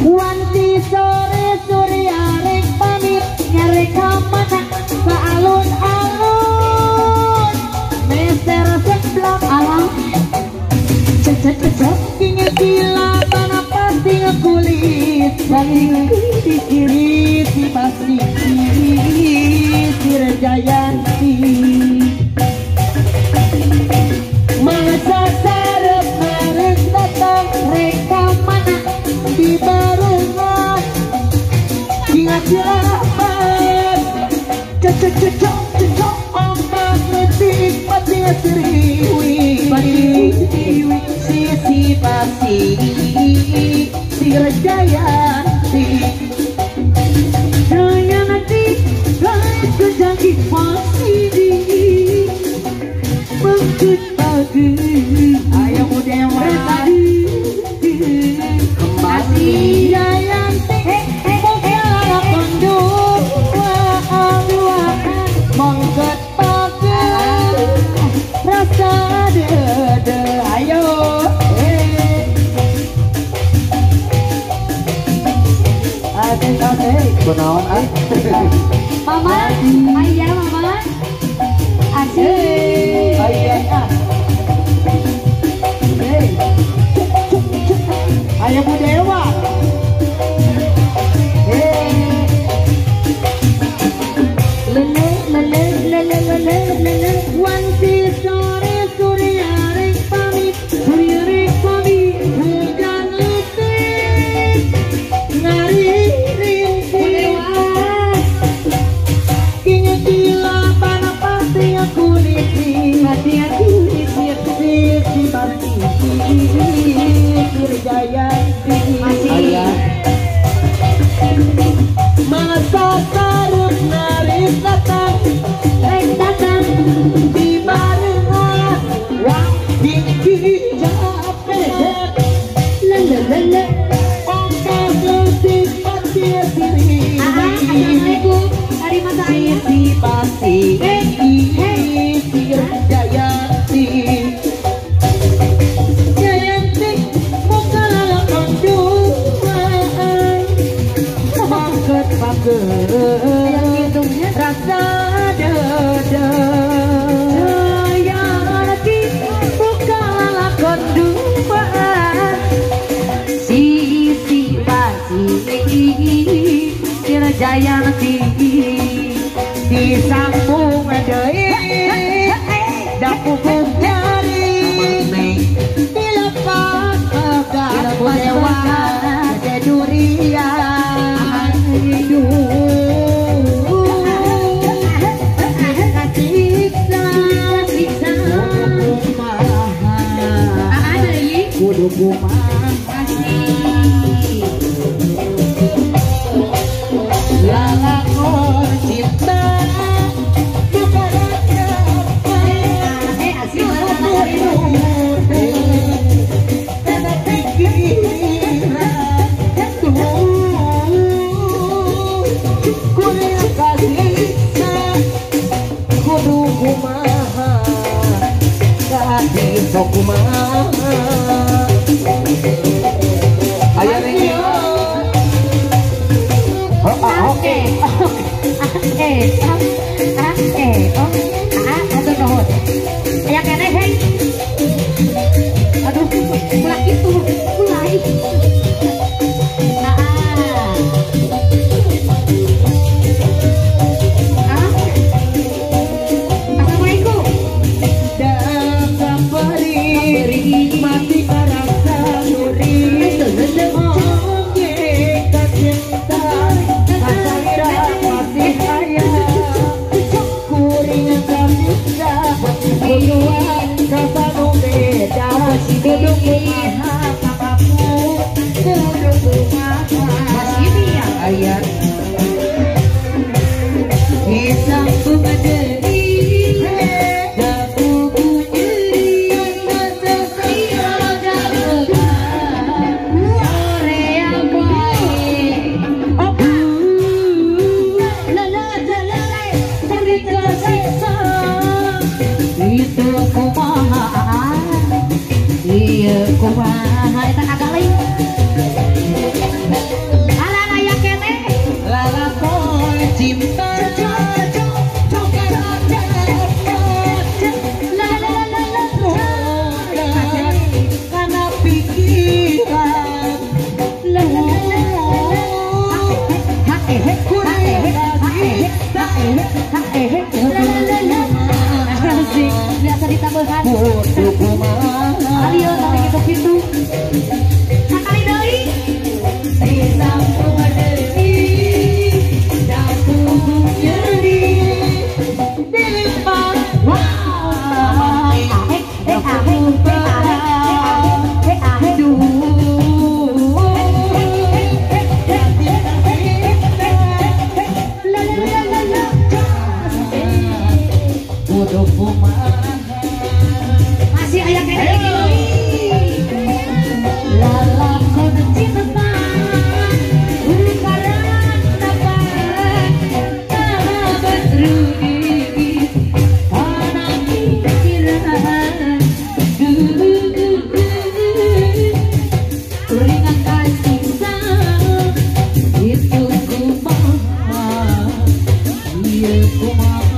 Wanti sore surya rek pamit nyarek kamana ke alun-alun meser seblak alam cecek kingin gila mana pasti kulit saling dikiri si pasti si Rejayanti masa sarep merek datang reka mana di barengan ingat jaman cecok ombak letik pati siriwi si pasti si Rejayanti Rejayanti guys kejanji pasti di mengkut pagi ayo dewa kembali Jayanti buka pendua mengkut pagi rasa dede ayo asik benawan mama ayah mama asik ayah ayah Bu Dewa lele wanti sore surya rek pamit hujan letik ngari Jayanti masih masa sarep naris datang di barengan wah tinggi capek lele ombak letik pasti siri assalamualaikum dari masa air si pasti si Jayanti rasa dada yang lagi buka lakon duaan si pasti si Rejayanti disambung deui dapupuk nyari dilepas pegang Bu Dewa durian kudu kumaha lalakon cinta Kumaha